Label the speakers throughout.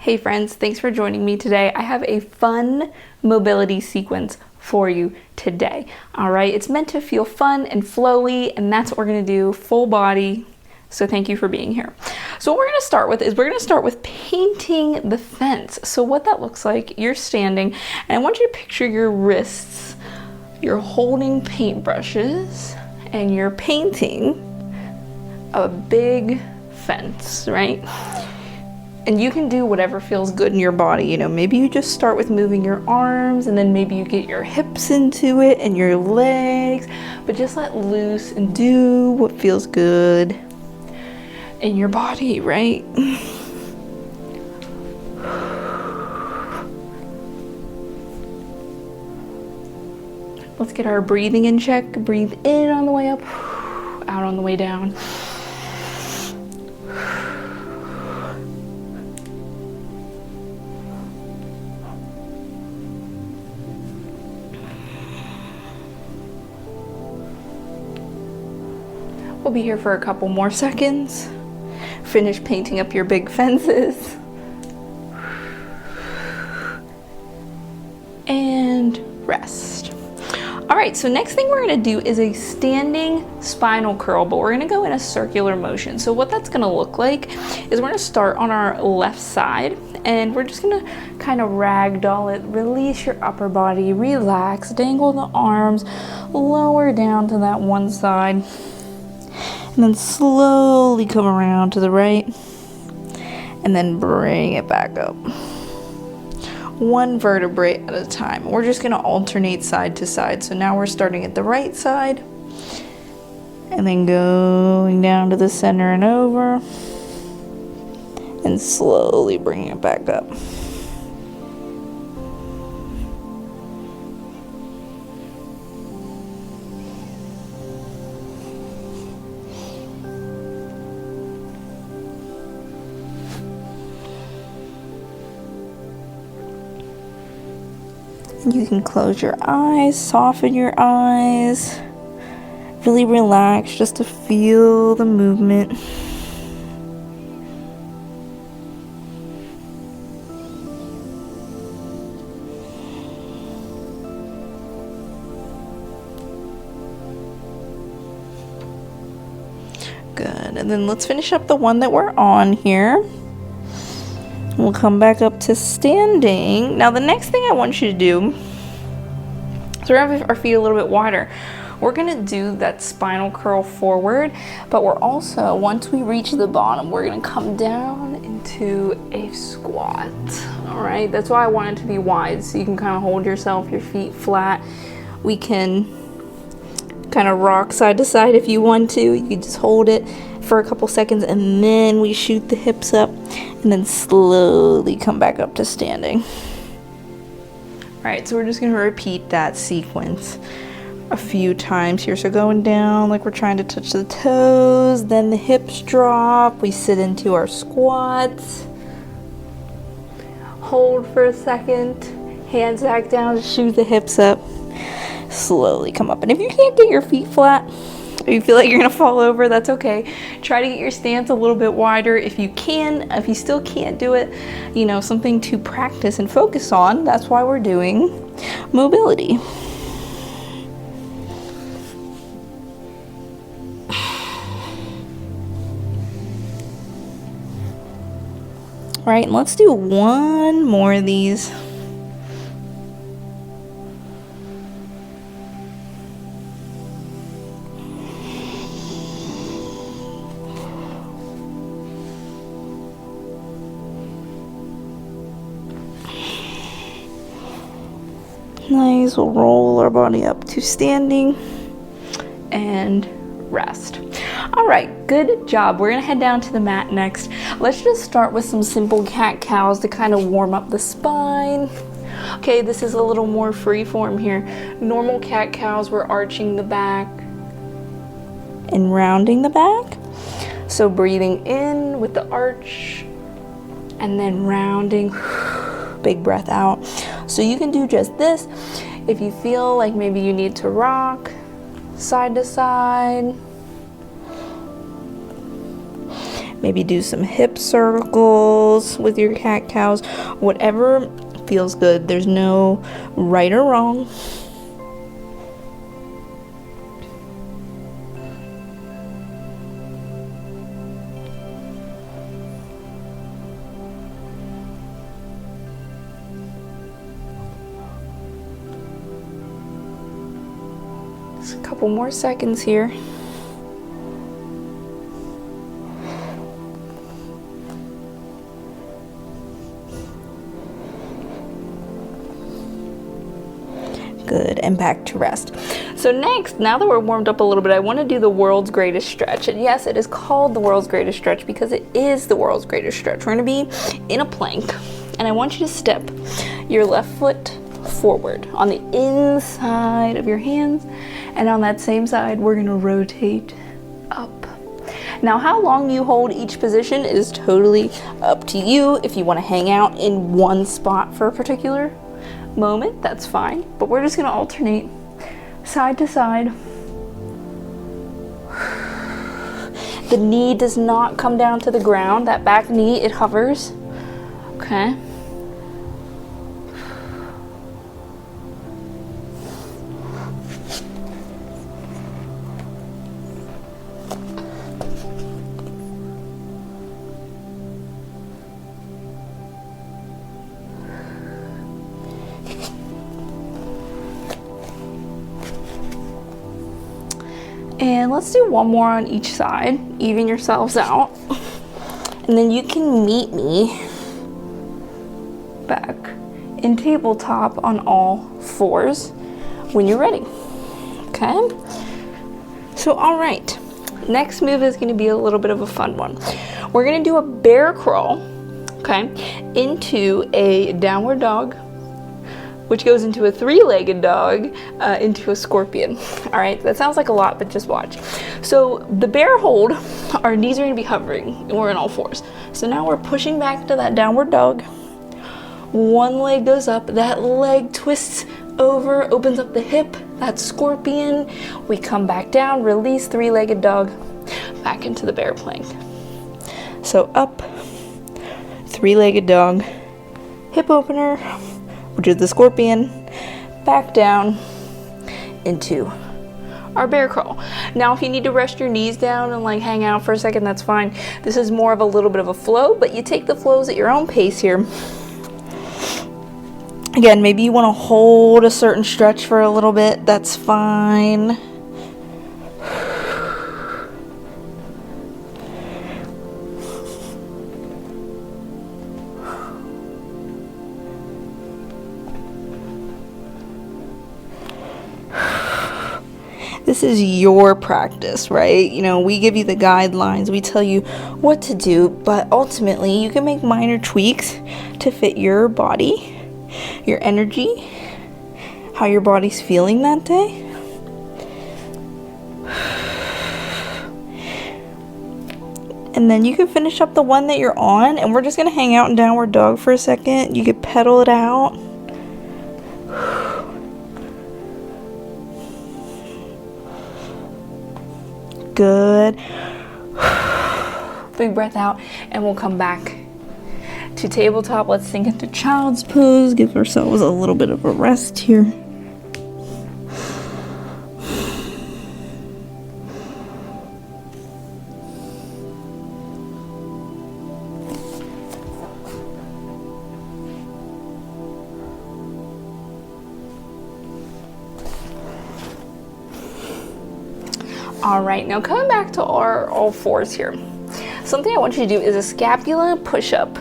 Speaker 1: Hey friends, thanks for joining me today. I have a fun mobility sequence for you today. All right, it's meant to feel fun and flowy, and that's what we're gonna do, full body. So thank you for being here. So what we're gonna start with is painting the fence. So what that looks like, you're standing, and I want you to picture your wrists. You're holding paintbrushes, and you're painting a big fence, right? And you can do whatever feels good in your body. You know, maybe you just start with moving your arms, and then maybe you get your hips into it and your legs, but just let loose and do what feels good in your body, right? Let's get our breathing in check. Breathe in on the way up, out on the way down. We'll be here for a couple more seconds. Finish painting up your big fences. And rest. All right, so next thing we're gonna do is a standing spinal curl, but we're gonna go in a circular motion. So what that's gonna look like is we're gonna start on our left side, and we're just gonna kind of ragdoll it, release your upper body, relax, dangle the arms, lower down to that one side, and then slowly come around to the right, and then bring it back up. One vertebrae at a time. We're just gonna alternate side to side. So now we're starting at the right side, and then going down to the center and over, and slowly bringing it back up. You can close your eyes, soften your eyes, really relax just to feel the movement. Good, and then let's finish up the one that we're on here. We'll come back up to standing. Now the next thing I want you to do is we're gonna have our feet a little bit wider. We're gonna do that spinal curl forward, but we're also, once we reach the bottom, we're gonna come down into a squat. All right, that's why I want it to be wide, so you can kind of hold yourself, your feet flat. We can kind of rock side to side if you want to. You can just hold it for a couple seconds, and then we shoot the hips up, and then slowly come back up to standing. All right, so we're just gonna repeat that sequence a few times here. So going down like we're trying to touch the toes, then the hips drop, we sit into our squats, hold for a second, hands back down, shoot the hips up, slowly come up. And if you can't get your feet flat, or you feel like you're gonna fall over, that's okay. Try to get your stance a little bit wider if you can. If you still can't do it, you know, something to practice and focus on. That's why we're doing mobility. All right, and let's do one more of these. Nice, we'll roll our body up to standing and rest. All right, good job. We're gonna head down to the mat next. Let's just start with some simple cat-cows to kind of warm up the spine. Okay, this is a little more free form here. Normal cat-cows, we're arching the back and rounding the back. So breathing in with the arch, and then rounding, big breath out. So you can do just this. If you feel like maybe you need to rock side to side, Maybe do some hip circles with your cat-cows. Whatever feels good. There's no right or wrong. Just a couple more seconds here. Good, and back to rest. So next, now that we're warmed up a little bit, I want to do the world's greatest stretch. And yes, it is called the world's greatest stretch because it is the world's greatest stretch. We're going to be in a plank, and I want you to step your left foot forward on the inside of your hands, and on that same side, we're going to rotate up. Now, how long you hold each position is totally up to you. If you want to hang out in one spot for a particular moment, that's fine, but we're just going to alternate side to side. The knee does not come down to the ground. That back knee, it hovers. Okay. And let's do one more on each side, even yourselves out. And then you can meet me back in tabletop on all fours when you're ready. Okay? So, all right. Next move is going to be a little bit of a fun one. We're going to do a bear crawl, okay, into a downward dog, which goes into a three-legged dog, into a scorpion. All right, that sounds like a lot, but just watch. So the bear hold, our knees are gonna be hovering, and we're in all fours. So now we're pushing back to that downward dog. One leg goes up, that leg twists over, opens up the hip, that's scorpion. We come back down, release, three-legged dog, back into the bear plank. So up, three-legged dog, hip opener, which is the scorpion, back down into our bear crawl. Now, if you need to rest your knees down and like hang out for a second, that's fine. This is more of a little bit of a flow, but you take the flows at your own pace here. Again, maybe you want to hold a certain stretch for a little bit, that's fine. This is your practice, right? You know, we give you the guidelines, we tell you what to do, but ultimately you can make minor tweaks to fit your body, your energy, how your body's feeling that day. And then you can finish up the one that you're on, and we're just gonna hang out in downward dog for a second. You could pedal it out. Good. Big breath out, and we'll come back to tabletop. Let's sink into child's pose. Give ourselves a little bit of a rest here. All right, now coming back to our all fours here. Something I want you to do is a scapula push-up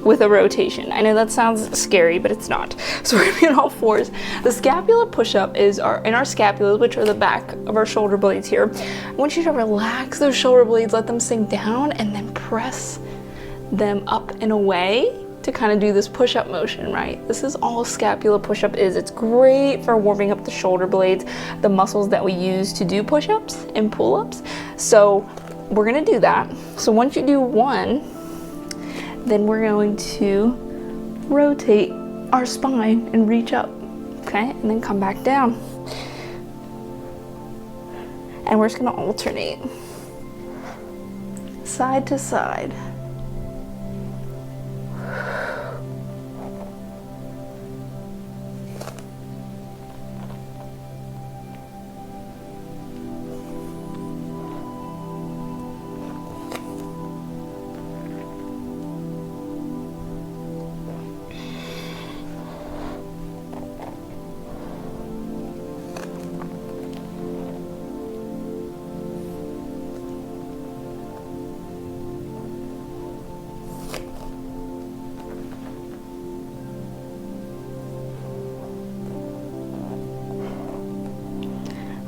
Speaker 1: with a rotation. I know that sounds scary, but it's not. So we're gonna be on all fours. The scapula push-up is in our scapulas, which are the back of our shoulder blades here. I want you to relax those shoulder blades, let them sink down, and then press them up and away to kind of do this push-up motion, right? This is all scapula push-up is. It's great for warming up the shoulder blades, the muscles that we use to do push-ups and pull-ups. So we're gonna do that. So once you do one, then we're going to rotate our spine and reach up, okay? And then come back down. And we're just gonna alternate side to side.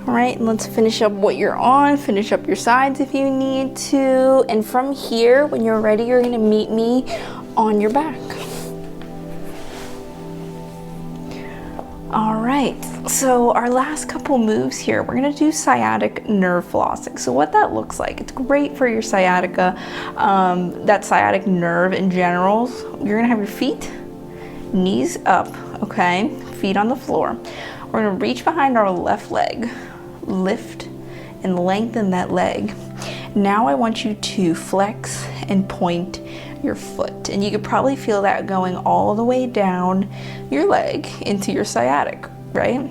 Speaker 1: All right, and let's finish up what you're on. Finish up your sides if you need to. And from here, when you're ready, you're gonna meet me on your back. All right, so our last couple moves here, we're gonna do sciatic nerve flossing. So what that looks like, it's great for your sciatica, that sciatic nerve in general. You're gonna have your feet, knees up, okay? Feet on the floor. We're gonna reach behind our left leg, lift and lengthen that leg. Now I want you to flex and point your foot. And you could probably feel that going all the way down your leg into your sciatic, right?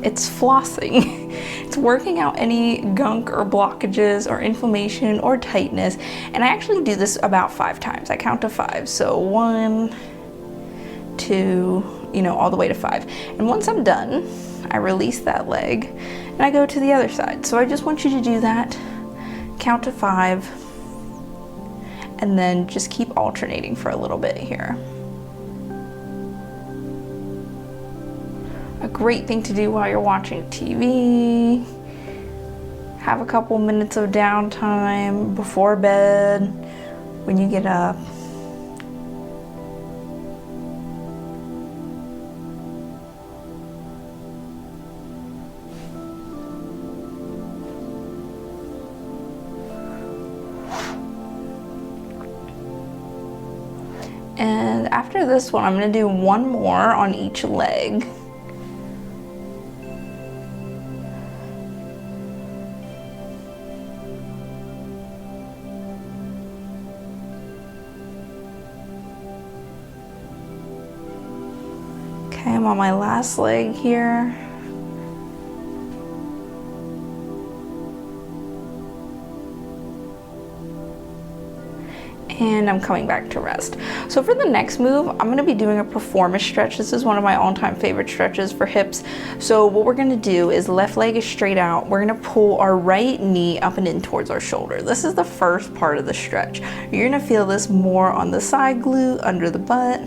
Speaker 1: It's flossing. It's working out any gunk or blockages or inflammation or tightness. And I actually do this about 5 times. I count to 5. So 1, 2, all the way to 5. And once I'm done, I release that leg and I go to the other side. So I just want you to do that, count to 5, and then just keep alternating for a little bit here. A great thing to do while you're watching TV. Have a couple minutes of downtime before bed, when you get up. And after this one, I'm going to do one more on each leg. Okay, I'm on my last leg here. And I'm coming back to rest. So for the next move, I'm gonna be doing a performance stretch. This is one of my all-time favorite stretches for hips. So what we're gonna do is left leg is straight out. We're gonna pull our right knee up and in towards our shoulder. This is the first part of the stretch. You're gonna feel this more on the side glute, under the butt.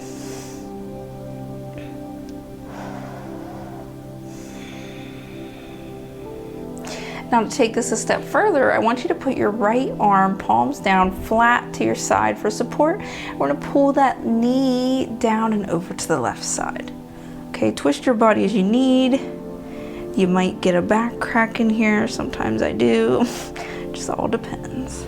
Speaker 1: Now to take this a step further, I want you to put your right arm, palms down, flat to your side for support. We're gonna pull that knee down and over to the left side. Okay, twist your body as you need. You might get a back crack in here, sometimes I do. Just all depends.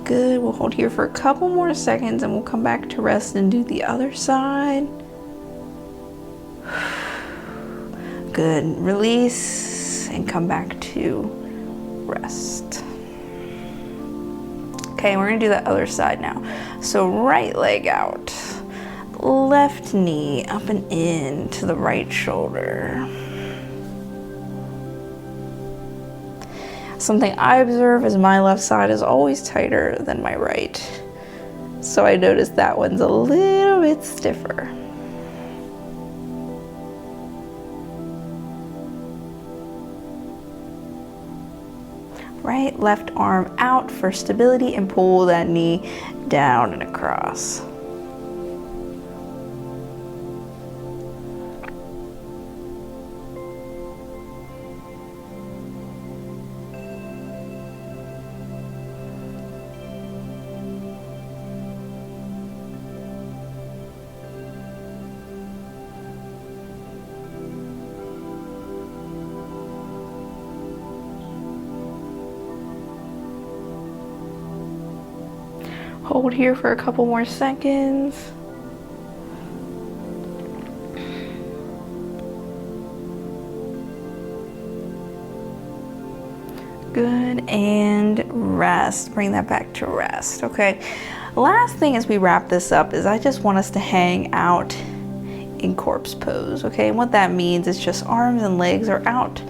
Speaker 1: Good, we'll hold here for a couple more seconds and we'll come back to rest and do the other side. Good, release and come back to rest. Okay, we're gonna do the other side now. So right leg out, left knee up and in to the right shoulder. Something I observe is my left side is always tighter than my right. So I noticed that one's a little bit stiffer. Right, left arm out for stability and pull that knee down and across. Hold here for a couple more seconds. Good, and rest. Bring that back to rest, okay? Last thing as we wrap this up is I just want us to hang out in corpse pose, okay? And what that means is just arms and legs are out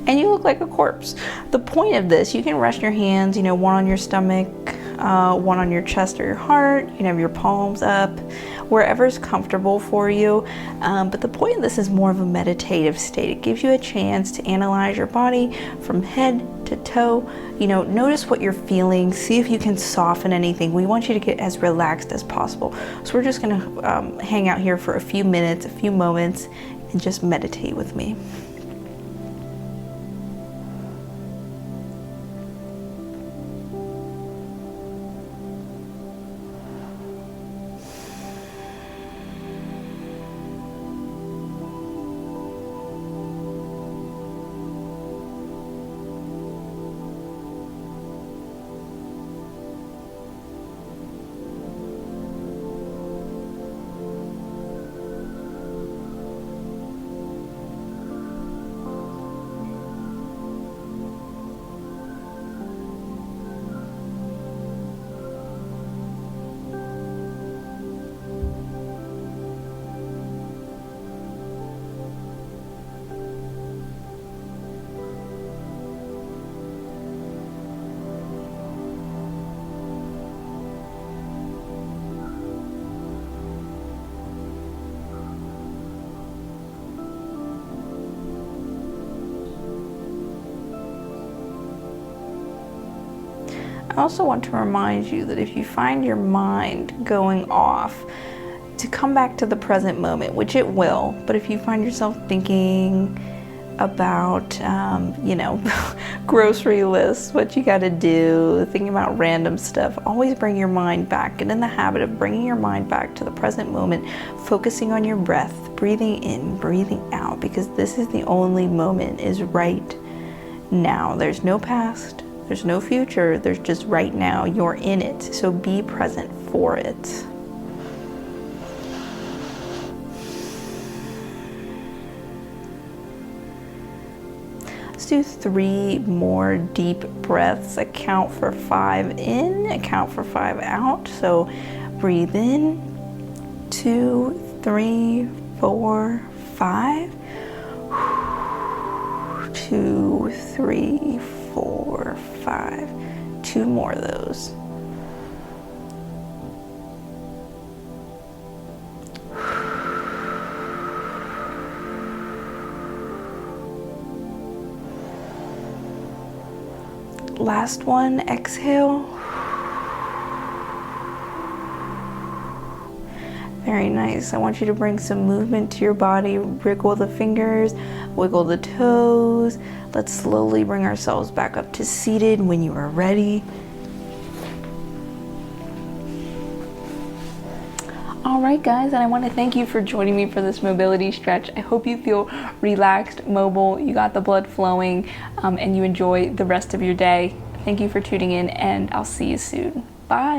Speaker 1: and you look like a corpse. The point of this, you can rest your hands, one on your stomach, one on your chest or your heart. You can have your palms up, wherever's comfortable for you. But the point of this is more of a meditative state. It gives you a chance to analyze your body from head to toe. Notice what you're feeling. See if you can soften anything. We want you to get as relaxed as possible. So we're just gonna hang out here for a few minutes, a few moments, and just meditate with me. I also want to remind you that if you find your mind going off, to come back to the present moment, which it will, but if you find yourself thinking about, grocery lists, what you gotta do, thinking about random stuff, always bring your mind back. Get in the habit of bringing your mind back to the present moment, focusing on your breath, breathing in, breathing out, because this is the only moment, is right now. There's no past. There's no future, there's just right now. You're in it, so be present for it. Let's do 3 more deep breaths. Account for 5 in, account for 5 out. So breathe in, 2, 3, 4, 5. 2, 3, 4, 5. 2 more of those. Last one, exhale. Very nice. I want you to bring some movement to your body. Wriggle the fingers, wiggle the toes. Let's slowly bring ourselves back up to seated when you are ready. All right, guys, and I want to thank you for joining me for this mobility stretch. I hope you feel relaxed, mobile, you got the blood flowing, and you enjoy the rest of your day. Thank you for tuning in, and I'll see you soon. Bye.